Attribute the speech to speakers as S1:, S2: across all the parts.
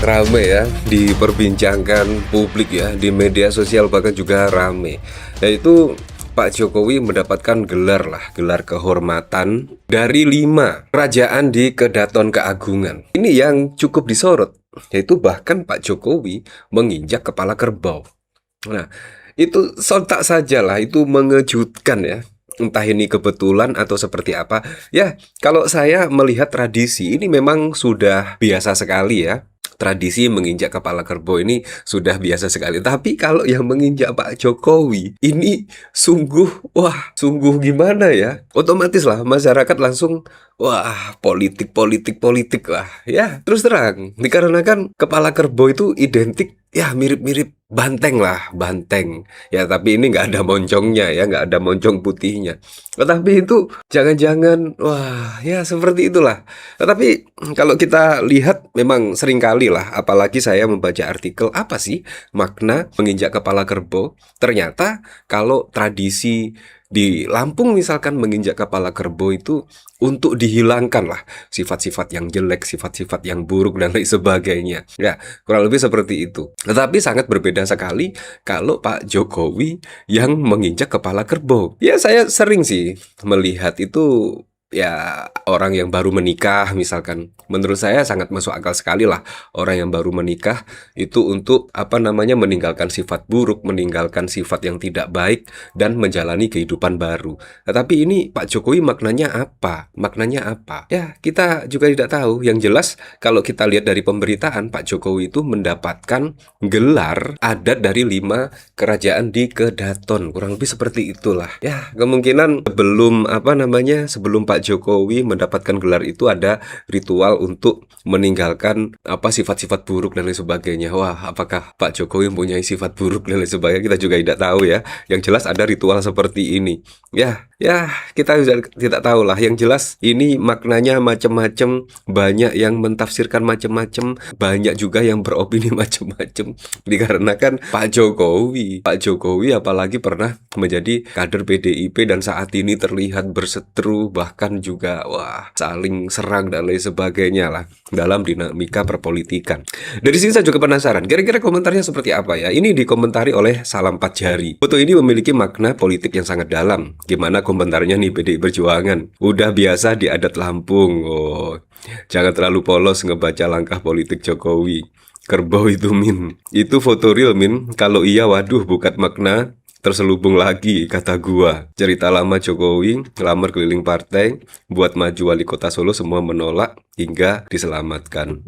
S1: rame ya, diperbincangkan publik ya, di media sosial bahkan juga rame. Yaitu Pak Jokowi mendapatkan gelar kehormatan dari 5 kerajaan di Kedaton Keagungan. Ini yang cukup disorot, yaitu bahkan Pak Jokowi menginjak kepala kerbau. Nah, itu sontak sajalah, itu mengejutkan ya. Entah ini kebetulan atau seperti apa. Ya, kalau saya melihat tradisi ini memang sudah biasa sekali ya. Tradisi menginjak kepala kerbau ini sudah biasa sekali. Tapi kalau yang menginjak Pak Jokowi ini sungguh gimana ya? Otomatis lah masyarakat langsung wah, politik lah ya. Terus terang, dikarenakan kepala kerbau itu identik ya mirip-mirip banteng ya, tapi ini nggak ada moncongnya ya, nggak ada moncong putihnya. Tetapi itu jangan-jangan wah ya seperti itulah. Tetapi kalau kita lihat memang seringkali lah, apalagi saya membaca artikel apa sih makna menginjak kepala kerbau. Ternyata kalau tradisi di Lampung misalkan menginjak kepala kerbau itu untuk dihilangkan lah sifat-sifat yang jelek, sifat-sifat yang buruk dan lain sebagainya. Ya, kurang lebih seperti itu. Tetapi sangat berbeda sekali kalau Pak Jokowi yang menginjak kepala kerbau. Ya, saya sering sih melihat itu ya orang yang baru menikah misalkan. Menurut saya sangat masuk akal sekali lah orang yang baru menikah itu untuk meninggalkan sifat buruk, meninggalkan sifat yang tidak baik dan menjalani kehidupan baru. Tetapi ini Pak Jokowi maknanya apa? Maknanya apa? Ya, kita juga tidak tahu. Yang jelas kalau kita lihat dari pemberitaan, Pak Jokowi itu mendapatkan gelar adat dari 5 kerajaan di Kedaton. Kurang lebih seperti itulah. Ya, kemungkinan sebelum Pak Jokowi mendapatkan gelar itu ada ritual untuk meninggalkan sifat-sifat buruk dan lain sebagainya. Wah, apakah Pak Jokowi mempunyai sifat buruk dan lain sebagainya? Kita juga tidak tahu ya. Yang jelas ada ritual seperti ini. Ya, kita tidak tahu lah. Yang jelas ini maknanya macam-macam, banyak yang mentafsirkan macam-macam, banyak juga yang beropini macam-macam. Dikarenakan Pak Jokowi apalagi pernah menjadi kader PDIP dan saat ini terlihat berseteru, bahkan juga saling serang dan lain sebagainya lah dalam dinamika perpolitikan. Dari sini saya juga penasaran, kira-kira komentarnya seperti apa ya? Ini dikomentari oleh Salam 4 Jari. Foto ini memiliki makna politik yang sangat dalam. Gimana komentarnya nih PDI Perjuangan? Udah biasa di adat Lampung. Oh, jangan terlalu polos ngebaca langkah politik Jokowi. Kerbau itu Min. Itu foto real Min. Kalau iya waduh bukan makna terselubung lagi, kata gua. Cerita lama Jokowi, lamar keliling partai, buat maju wali kota Solo semua menolak, hingga diselamatkan.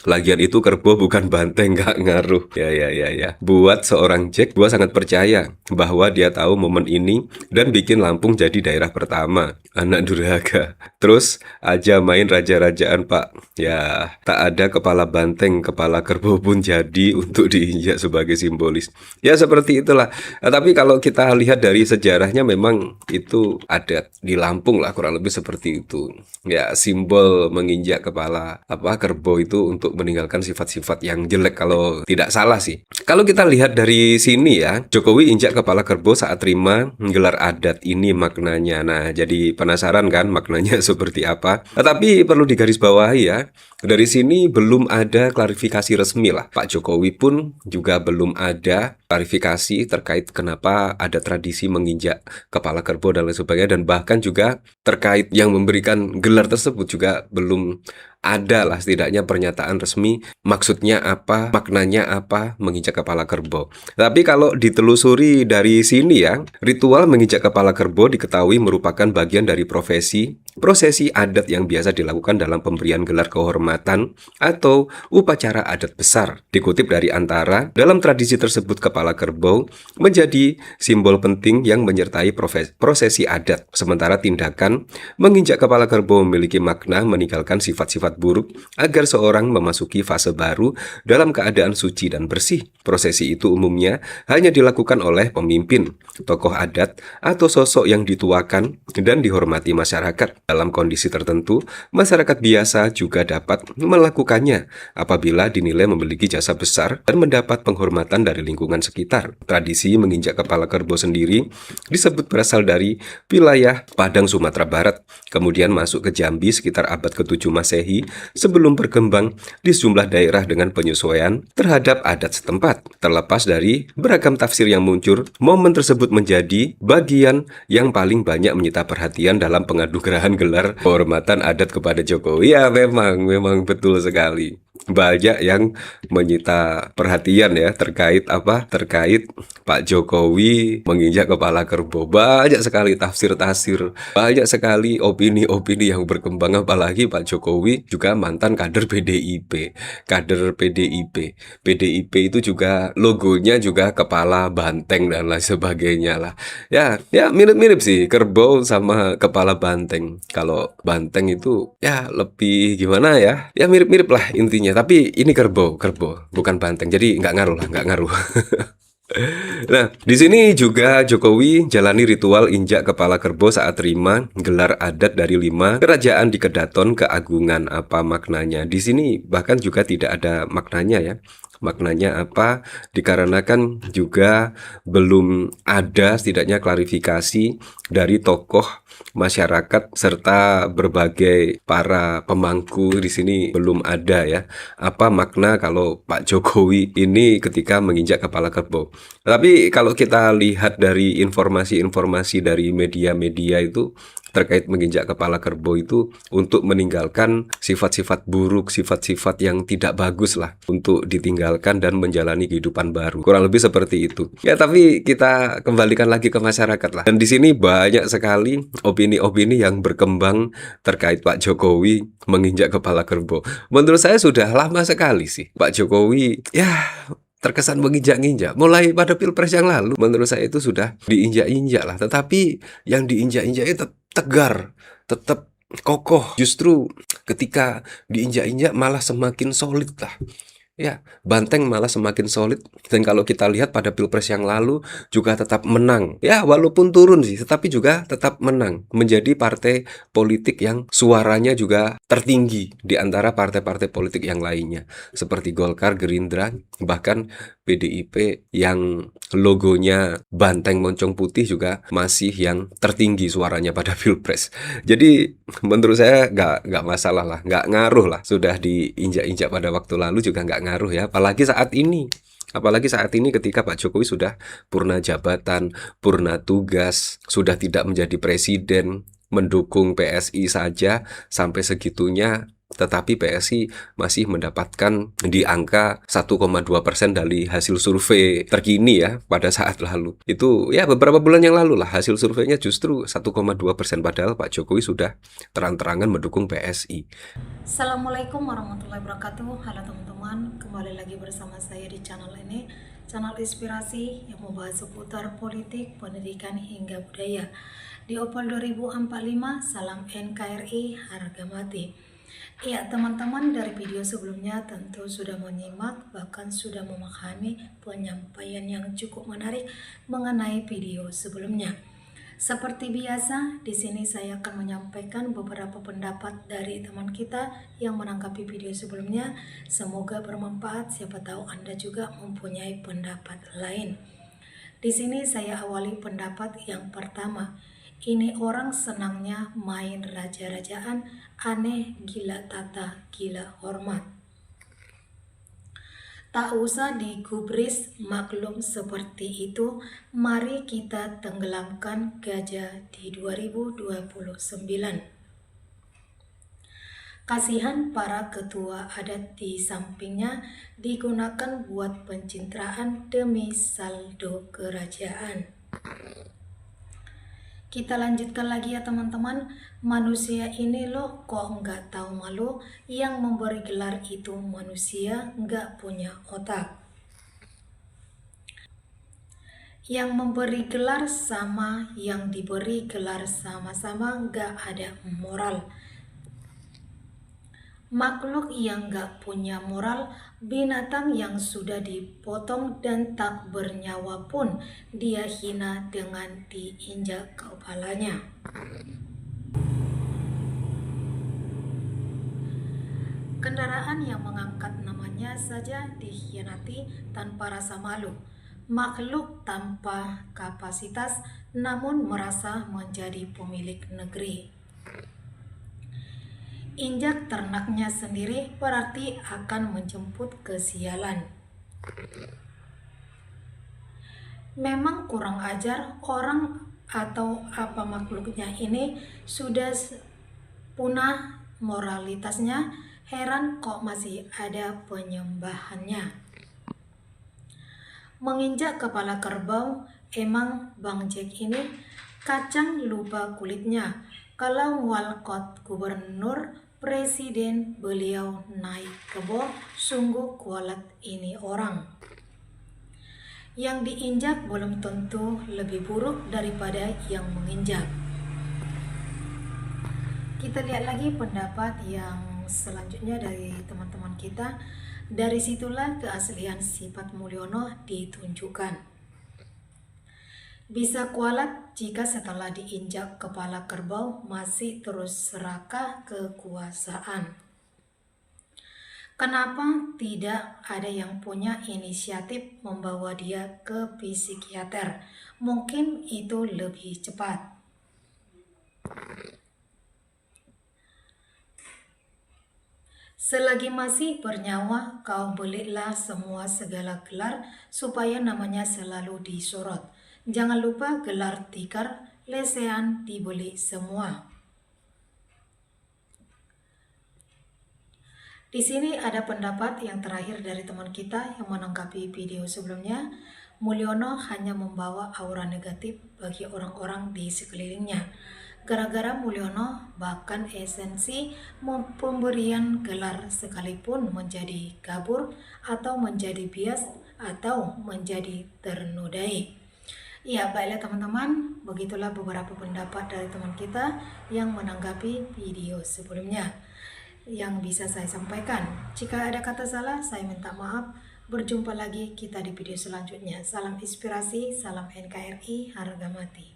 S1: Lagian itu kerbau bukan banteng, gak ngaruh. Ya. Buat seorang Jack, gua sangat percaya bahwa dia tahu momen ini dan bikin Lampung jadi daerah pertama. Anak durhaka. Terus aja main raja-rajaan Pak. Ya, tak ada kepala banteng, kepala kerbau pun jadi untuk diinjak sebagai simbolis. Ya seperti itulah. Tapi kalau kita lihat dari sejarahnya memang itu ada di Lampung lah, kurang lebih seperti itu. Ya, simbol menginjak kepala kerbau itu untuk meninggalkan sifat-sifat yang jelek kalau tidak salah sih. Kalau kita lihat dari sini ya, Jokowi injak kepala kerbau saat terima gelar adat, ini maknanya. Nah, jadi penasaran kan maknanya seperti apa? Tapi perlu digarisbawahi ya, dari sini belum ada klarifikasi resmi lah. Pak Jokowi pun juga belum ada klarifikasi terkait kenapa ada tradisi menginjak kepala kerbau dan lain sebagainya, dan bahkan juga terkait yang memberikan gelar tersebut juga belum ada lah setidaknya pernyataan resmi maksudnya apa, maknanya apa menginjak kepala kerbau. Tapi kalau ditelusuri dari sini ya, ritual menginjak kepala kerbau diketahui merupakan bagian dari prosesi adat yang biasa dilakukan dalam pemberian gelar kehormatan atau upacara adat besar. Dikutip dari Antara, dalam tradisi tersebut kepala kerbau menjadi simbol penting yang menyertai prosesi adat. Sementara tindakan menginjak kepala kerbau memiliki makna meninggalkan sifat-sifat buruk agar seorang memasuki fase baru dalam keadaan suci dan bersih. Prosesi itu umumnya hanya dilakukan oleh pemimpin, tokoh adat, atau sosok yang dituakan dan dihormati masyarakat. Dalam kondisi tertentu, masyarakat biasa juga dapat melakukannya apabila dinilai memiliki jasa besar dan mendapat penghormatan dari lingkungan sekitar. Tradisi menginjak kepala kerbau sendiri disebut berasal dari wilayah Padang, Sumatera Barat, kemudian masuk ke Jambi sekitar abad ke-7 Masehi sebelum berkembang di sejumlah daerah dengan penyesuaian terhadap adat setempat. Terlepas dari beragam tafsir yang muncul, momen tersebut menjadi bagian yang paling banyak menyita perhatian dalam penganugerahan gelar kehormatan adat kepada Jokowi. Ya, memang betul sekali. Banyak yang menyita perhatian ya terkait Pak Jokowi menginjak kepala kerbau. Banyak sekali tafsir-tafsir, banyak sekali opini-opini yang berkembang, apalagi Pak Jokowi juga mantan kader PDIP. PDIP itu juga logonya juga kepala banteng dan lain sebagainya lah. Ya mirip-mirip sih kerbau sama kepala banteng. Kalau banteng itu ya lebih gimana ya? Ya mirip-mirip lah intinya. Tapi ini kerbau, bukan banteng. Jadi nggak ngaruh. Nah, di sini juga Jokowi jalani ritual injak kepala kerbau saat terima gelar adat dari 5 kerajaan di Kedaton Keagungan. Apa maknanya? Di sini bahkan juga tidak ada maknanya ya. Maknanya apa? Dikarenakan juga belum ada setidaknya klarifikasi dari tokoh masyarakat serta berbagai para pemangku di sini belum ada ya. Apa makna kalau Pak Jokowi ini ketika menginjak kepala kerbau? Tapi kalau kita lihat dari informasi-informasi dari media-media itu terkait menginjak kepala kerbau itu untuk meninggalkan sifat-sifat buruk, sifat-sifat yang tidak bagus lah untuk ditinggalkan dan menjalani kehidupan baru. Kurang lebih seperti itu. Ya, tapi kita kembalikan lagi ke masyarakat lah. Dan di sini banyak sekali opini-opini yang berkembang terkait Pak Jokowi menginjak kepala kerbau. Menurut saya sudah lama sekali sih Pak Jokowi ya terkesan menginjak-injak. Mulai pada Pilpres yang lalu, menurut saya itu sudah diinjak-injak lah. Tetapi yang diinjak-injak itu tegar, tetap kokoh. Justru ketika diinjak-injak malah semakin solid lah. Ya, banteng malah semakin solid. Dan kalau kita lihat pada Pilpres yang lalu juga tetap menang. Ya, walaupun turun sih, tetapi juga tetap menang. Menjadi partai politik yang suaranya juga tertinggi di antara partai-partai politik yang lainnya. Seperti Golkar, Gerindra, bahkan PDIP yang logonya banteng moncong putih juga masih yang tertinggi suaranya pada Pilpres. Jadi menurut saya nggak masalah lah, nggak ngaruh lah. Sudah diinjak-injak pada waktu lalu juga nggak ngaruh ya. Apalagi saat ini ketika Pak Jokowi sudah purna jabatan, purna tugas, sudah tidak menjadi presiden, mendukung PSI saja sampai segitunya. Tetapi PSI masih mendapatkan di angka 1,2% dari hasil survei terkini ya pada saat lalu. Itu ya beberapa bulan yang lalu lah hasil surveinya justru 1,2%, padahal Pak Jokowi sudah terang-terangan mendukung PSI.
S2: Assalamualaikum warahmatullahi wabarakatuh. Halo teman-teman, kembali lagi bersama saya di channel ini, channel inspirasi yang membahas seputar politik, pendidikan hingga budaya. Di Opal 2045, salam NKRI harga mati. Ya teman-teman, dari video sebelumnya tentu sudah menyimak bahkan sudah memahami penyampaian yang cukup menarik mengenai video sebelumnya. Seperti biasa, di sini saya akan menyampaikan beberapa pendapat dari teman kita yang menanggapi video sebelumnya. Semoga bermanfaat, siapa tahu Anda juga mempunyai pendapat lain. Di sini saya awali pendapat yang pertama. Ini orang senangnya main raja-rajaan, aneh, gila tata, gila hormat. Tak usah digubris maklum seperti itu, mari kita tenggelamkan gajah di 2029. Kasihan para ketua adat di sampingnya digunakan buat pencitraan demi saldo kerajaan. Kita lanjutkan lagi ya teman-teman. Manusia ini loh kok nggak tahu malu, yang memberi gelar itu manusia nggak punya otak. Yang memberi gelar sama yang diberi gelar sama-sama nggak ada moral. Makhluk yang gak punya moral, binatang yang sudah dipotong dan tak bernyawa pun dia hina dengan diinjak kepalanya. Kendaraan yang mengangkat namanya saja dikhianati tanpa rasa malu. Makhluk tanpa kapasitas namun merasa menjadi pemilik negeri. Injak ternaknya sendiri berarti akan menjemput kesialan. Memang kurang ajar orang atau apa makhluknya ini sudah punah moralitasnya. Heran kok masih ada penyembahannya. Menginjak kepala kerbau, emang Bang Jack ini kacang lupa kulitnya. Kalau Walcott gubernur, presiden, beliau naik kebo, sungguh kualat ini orang. Yang diinjak belum tentu lebih buruk daripada yang menginjak. Kita lihat lagi pendapat yang selanjutnya dari teman-teman kita. Dari situlah keaslian sifat Mulyono ditunjukkan. Bisa kualat jika setelah diinjak kepala kerbau masih terus serakah kekuasaan. Kenapa tidak ada yang punya inisiatif membawa dia ke psikiater? Mungkin itu lebih cepat. Selagi masih bernyawa, kau belilah semua segala gelar supaya namanya selalu disorot. Jangan lupa gelar tikar, lesehan dibeli semua. Di sini ada pendapat yang terakhir dari teman kita yang menanggapi video sebelumnya. Mulyono hanya membawa aura negatif bagi orang-orang di sekelilingnya. Gara-gara Mulyono bahkan esensi pemberian gelar sekalipun menjadi kabur atau menjadi bias atau menjadi ternodai. Ya, baiklah teman-teman, begitulah beberapa pendapat dari teman kita yang menanggapi video sebelumnya yang bisa saya sampaikan. Jika ada kata salah, saya minta maaf. Berjumpa lagi kita di video selanjutnya. Salam inspirasi, salam NKRI, harga mati.